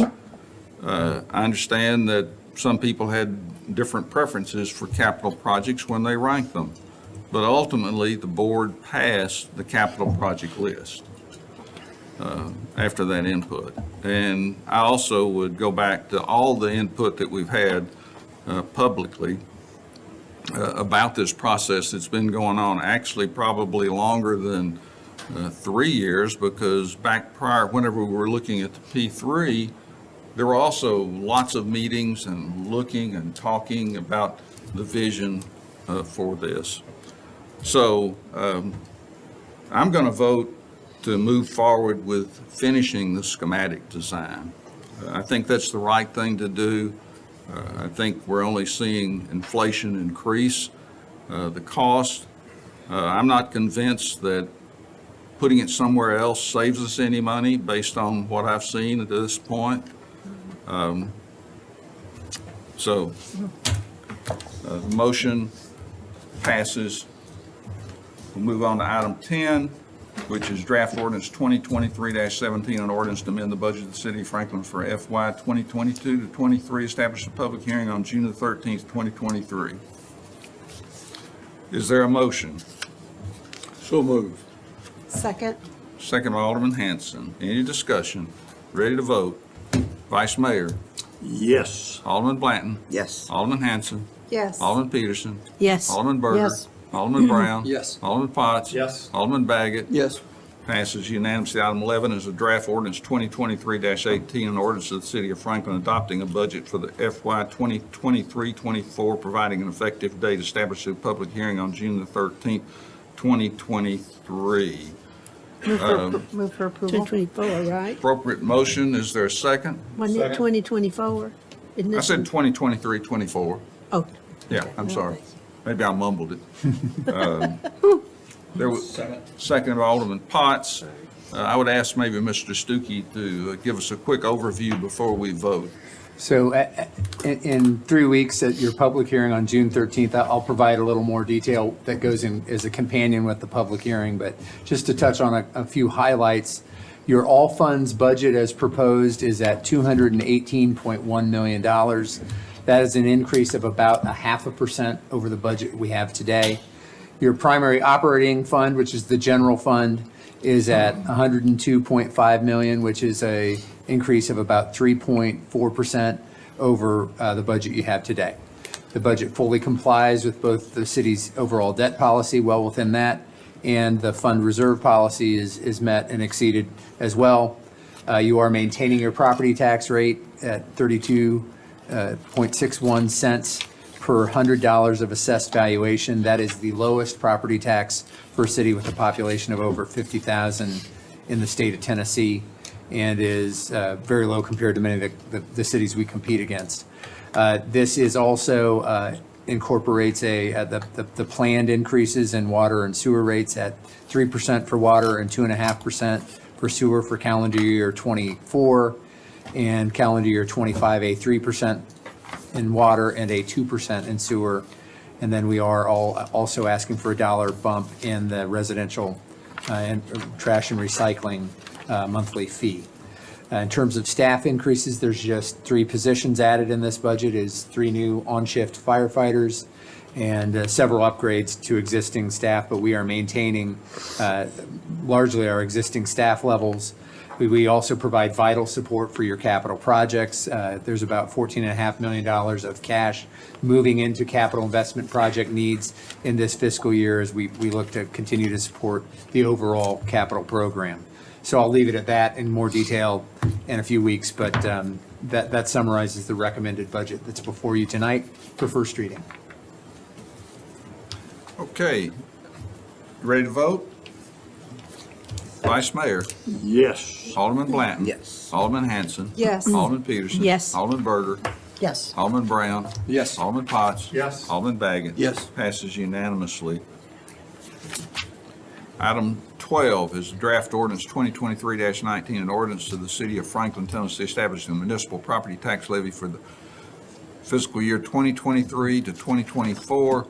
I understand that some people had different preferences for capital projects when they ranked them. But ultimately, the board passed the capital project list after that input. And I also would go back to all the input that we've had publicly about this process that's been going on, actually probably longer than 3 years, because back prior, whenever we were looking at the P3, there were also lots of meetings and looking and talking about the vision for this. So I'm going to vote to move forward with finishing the schematic design. I think that's the right thing to do. I think we're only seeing inflation increase the cost. I'm not convinced that putting it somewhere else saves us any money based on what I've seen at this point. So the motion passes. We'll move on to item 10, which is draft ordinance 2023-17, an ordinance to amend the budget of the city of Franklin for FY 2022 to 23, establish a public hearing on June the 13th, 2023. Is there a motion? So moved. Second. Second by Alderman Hanson. Any discussion? Ready to vote? Vice Mayor? Yes. Alderman Blanton? Yes. Alderman Hanson? Yes. Alderman Peterson? Yes. Alderman Berger? Yes. Alderman Brown? Yes. Alderman Potts? Yes. Alderman Baggett? Yes. Passes unanimously. Item 11 is a draft ordinance 2023-18, an ordinance of the city of Franklin adopting a budget for the FY 2023-24, providing an effective date, establishing a public hearing on June the 13th, 2023. Move for approval. 2024, right? Appropriate motion, is there a second? Wasn't it 2024? Isn't I it? said 2023-24. Oh, Yeah, I'm sorry. Maybe I mumbled it. There was second by Alderman Potts. I would ask maybe Mr. Stuckey to give us a quick overview before we vote. So in 3 weeks at your public hearing on June 13th, I'll provide a little more detail that goes in as a companion with the public hearing. But just to touch on a few highlights, your all funds budget as proposed is at $218.1 million. That is an increase of about 0.5% over the budget we have today. Your primary operating fund, which is the general fund, is at $102.5 million, which is a increase of about 3.4% over the budget you have today. The budget fully complies with both the city's overall debt policy, well within that, and the fund reserve policy is met and exceeded as well. You are maintaining your property tax rate at 32.61 cents per $100 of assessed valuation. That is the lowest property tax for a city with a population of over 50,000 in the state of Tennessee, and is very low compared to many of the cities we compete against. This is also incorporates the planned increases in water and sewer rates at 3% for water and 2.5% for sewer for calendar year 24, and calendar year 25, a 3% in water and a 2% in sewer. And then we are also asking for a $1 bump in the residential and trash and recycling monthly fee. In terms of staff increases, there's just 3 positions added in this budget, is 3 new on-shift firefighters and several upgrades to existing staff, but we are maintaining largely our existing staff levels. We also provide vital support for your capital projects. There's about $14.5 million of cash moving into capital investment project needs in this fiscal year as we look to continue to support the overall capital program. So I'll leave it at that in more detail in a few weeks, but that summarizes the recommended budget that's before you tonight for first reading. Okay, ready to vote? Vice Mayor? Yes. Alderman Blanton? Yes. Alderman Hanson? Yes. Alderman Peterson? Yes. Alderman Berger? Yes. Alderman Brown? Yes. Alderman Potts? Yes. Alderman Baggett? Yes. Passes unanimously. Item 12 is draft ordinance 2023-19, an ordinance to the City of Franklin, Tennessee, establishing a municipal property tax levy for the fiscal year 2023 to 2024,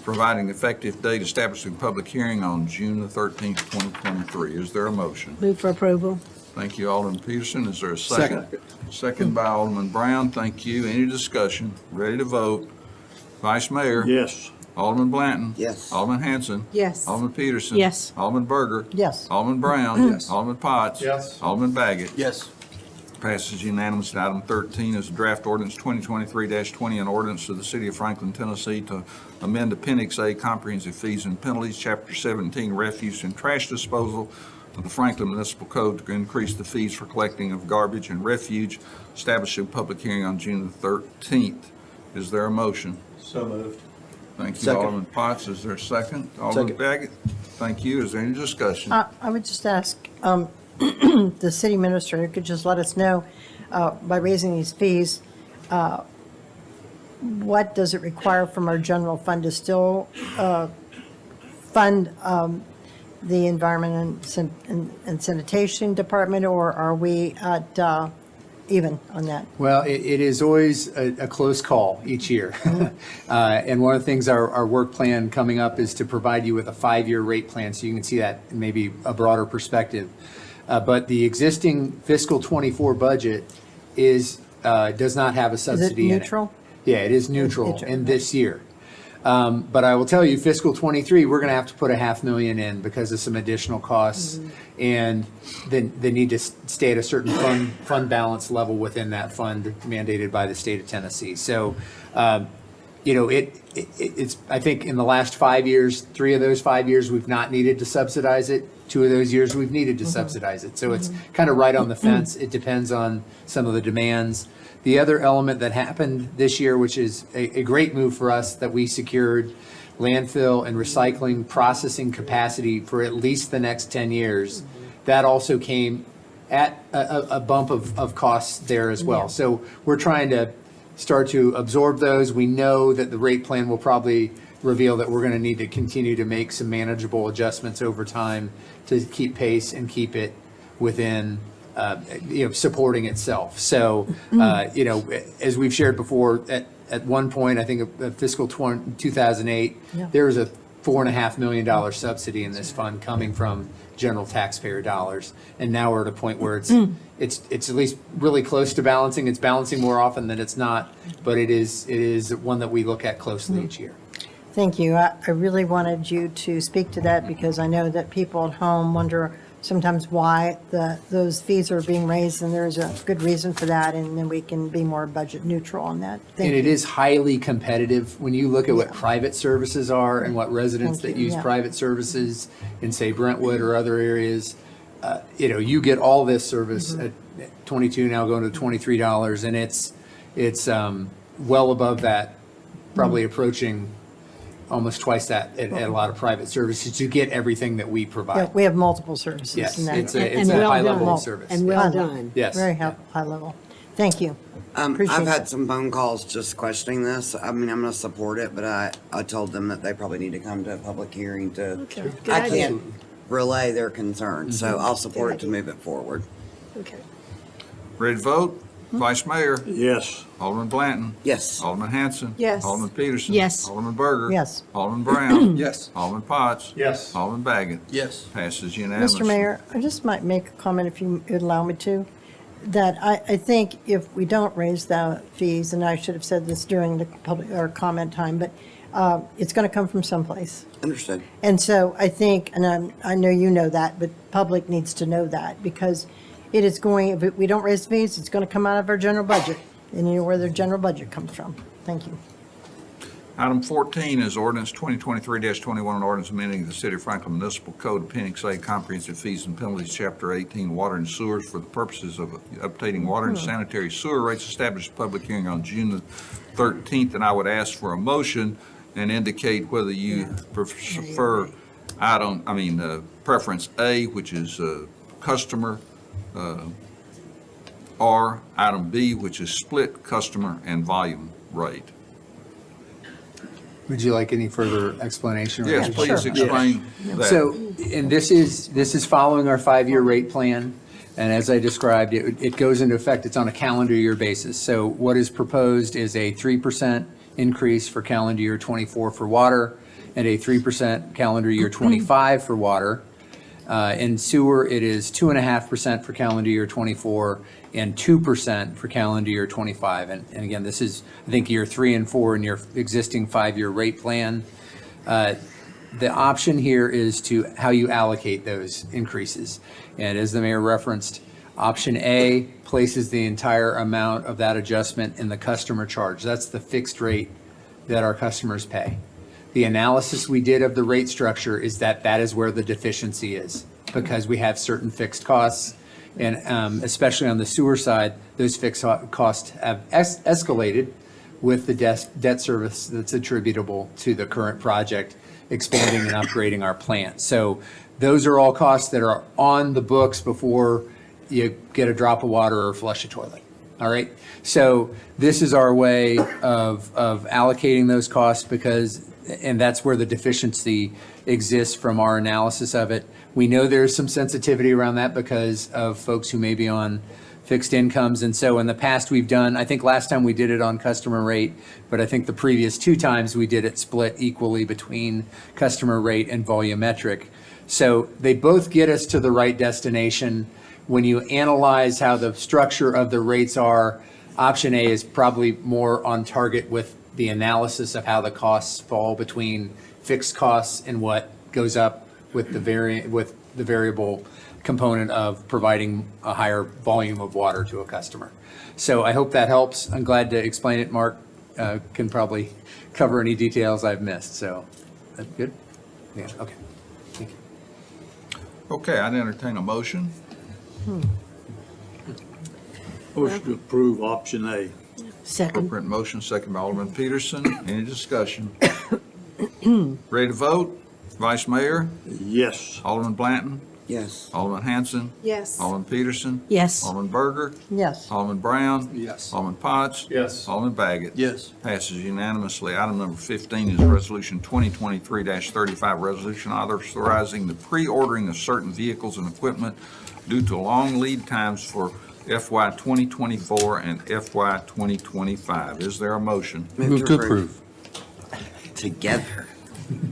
providing the effective date, establishing public hearing on June the 13th, 2023. Is there a motion? Move for approval. Thank you, Alderman Peterson. Is there a second? Second by Alderman Brown. Thank you. Any discussion? Ready to vote? Vice Mayor? Yes. Alderman Blanton? Yes. Alderman Hanson? Yes. Alderman Peterson? Yes. Alderman Berger? Yes. Alderman Brown? Yes. Alderman Potts? Yes. Alderman Baggett? Yes. Passes unanimously. Item 13 is draft ordinance 2023-20, an ordinance to the City of Franklin, Tennessee to amend Appendix A, Comprehensive Fees and Penalties, Chapter 17, Refuse and Trash Disposal of the Franklin Municipal Code to increase the fees for collecting of garbage and refuge, establishing public hearing on June the 13th. Is there a motion? So moved. Thank you, Second. Alderman Potts. Is there a second? Alderman Baggett? Thank you. Is there any discussion? I would just ask, the city administrator could just let us know, by raising these fees, what does it require from our general fund to still fund the Environment and Sanitation Department, or are we at even on that? Well, it is always a close call each year. And one of the things our work plan coming up is to provide you with a 5-year rate plan, so you can see that in maybe a broader perspective. But the existing fiscal '24 budget does not have a subsidy in it. neutral? Yeah, it is neutral Neutral. in this year. But I will tell you, fiscal '23, we're going to have to put $500,000 in because of some additional costs. And then they need to stay at a certain fund balance level within that fund mandated by the state of Tennessee. So, it's, I think in the last 5 years, 3 of those 5 years, we've not needed to subsidize it. 2 of those years, we've needed to subsidize it. So it's kind of right on the fence. It depends on some of the demands. The other element that happened this year, which is a great move for us, that we secured landfill and recycling processing capacity for at least the next 10 years. That also came at a bump of costs there as well. So we're trying to start to absorb those. We know that the rate plan will probably reveal that we're going to need to continue to make some manageable adjustments over time to keep pace and keep it within supporting itself. So, as we've shared before, at one point, I think of fiscal 2008, there was a $4.5 million subsidy in this fund coming from general taxpayer dollars. And now we're at a point where it's at least really close to balancing. It's balancing more often than it's not, but it is one that we look at closely each year. Thank you. I really wanted you to speak to that because I know that people at home wonder sometimes why those fees are being raised, and there's a good reason for that, and then we can be more budget neutral on that. And it is highly competitive. When you look at what private services are and what residents Thank that you, use yeah. private services in, say, Brentwood or other areas, you get all this service at $22, now going to $23, and it's well above that, probably approaching almost twice that at a lot of private services to get everything that we Yeah, provide. we have multiple services. Yes, in that. it's a And well high level done. of service. And well done. Yes. Very high level. Thank you. Appreciate I've had it. some phone calls just questioning this. I mean, I'm gonna support it, but I told them that they probably need to come to a public hearing to, Okay, good I idea. can't relay their concerns, so I'll support it to move it forward. Okay. Ready to vote? Vice Mayor? Yes. Alderman Blanton? Yes. Alderman Hanson? Yes. Alderman Peterson? Yes. Alderman Berger? Yes. Alderman Brown? Yes. Alderman Potts? Yes. Alderman Baggett? Yes. Passes unanimously. Mr. Mayor, I just might make a comment if you would allow me to, that I think if we don't raise the fees, and I should have said this during the public or comment time, but it's going to come from someplace. Understood. And so I think, and I know you know that, but public needs to know that because it is going, if we don't raise fees, it's going to come out of our general budget. And you know where the general budget comes from. Thank you. Item 14 is ordinance 2023-21, an ordinance amending the City of Franklin Municipal Code, Appendix A, Comprehensive Fees and Penalties, Chapter 18, Water and Sewers for the purposes of updating water and sanitary sewer rates. Established public hearing on June the 13th, and I would ask for a motion and indicate whether you prefer preference A, which is customer, or item B, which is split customer and volume rate. Would you like any further explanation? or Yes, addition? please explain that. So, and this is following our 5-year rate plan. And as I described, it goes into effect, it's on a calendar year basis. So what is proposed is a 3% increase for calendar year '24 for water and a 3% calendar year '25 for water. In sewer, it is 2.5% for calendar year '24 and 2% for calendar year '25. And again, this is, I think, year 3 and 4 in your existing 5-year rate plan. The option here is to how you allocate those increases. And as the mayor referenced, option A places the entire amount of that adjustment in the customer charge. That's the fixed rate that our customers pay. The analysis we did of the rate structure is that that is where the deficiency is, because we have certain fixed costs. And especially on the sewer side, those fixed costs have escalated with the debt service that's attributable to the current project, expanding and upgrading our plant. So those are all costs that are on the books before you get a drop of water or flush a toilet. All right? So this is our way of allocating those costs because, and that's where the deficiency exists from our analysis of it. We know there's some sensitivity around that because of folks who may be on fixed incomes. And so in the past we've done, I think last time we did it on customer rate, but I think the previous 2 times we did it split equally between customer rate and volumetric. So they both get us to the right destination. When you analyze how the structure of the rates are, option A is probably more on target with the analysis of how the costs fall between fixed costs and what goes up with the variable component of providing a higher volume of water to a customer. So I hope that helps. I'm glad to explain it. Mark can probably cover any details I've missed. So that's good? Yeah, okay. Thank you. Okay, I'd entertain a motion. Motion to approve option A. Second. Appropriate motion, second by Alderman Peterson. Any discussion? Ready to vote? Vice Mayor? Yes. Alderman Blanton? Yes. Alderman Hanson? Yes. Alderman Peterson? Yes. Alderman Berger? Yes. Alderman Brown? Yes. Alderman Potts? Yes. Alderman Baggett? Yes. Passes unanimously. Item number 15 is Resolution 2023-35, resolution authorizing the pre-ordering of certain vehicles and equipment due to long lead times for FY 2024 and FY 2025. Is there a motion? Move to approve. Together.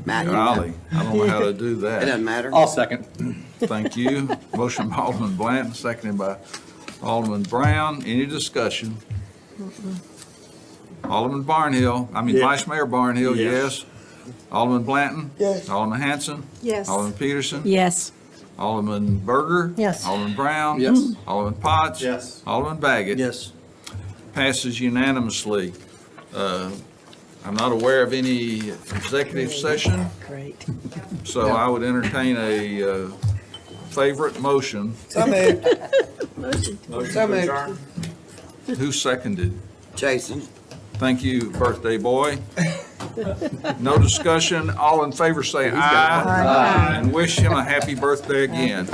Matt, you know. Golly, I don't know how to do It that. doesn't matter. I'll second. Thank you. Motion by Alderman Blanton, seconded by Alderman Brown. Any discussion? Alderman Barnhill, Yeah. Vice Mayor Barnhill, Yes. yes. Alderman Blanton? Yes. Alderman Hanson? Yes. Alderman Peterson? Yes. Alderman Berger? Yes. Alderman Brown? Yes. Alderman Potts? Yes. Alderman Baggett? Yes. Passes unanimously. I'm not aware of any executive session, Great. so I would entertain a favorite motion. So moved. Motion So to moved. adjourn? Who seconded? Jason. Thank you, birthday boy. No discussion. All in favor say aye. And wish him a happy birthday again.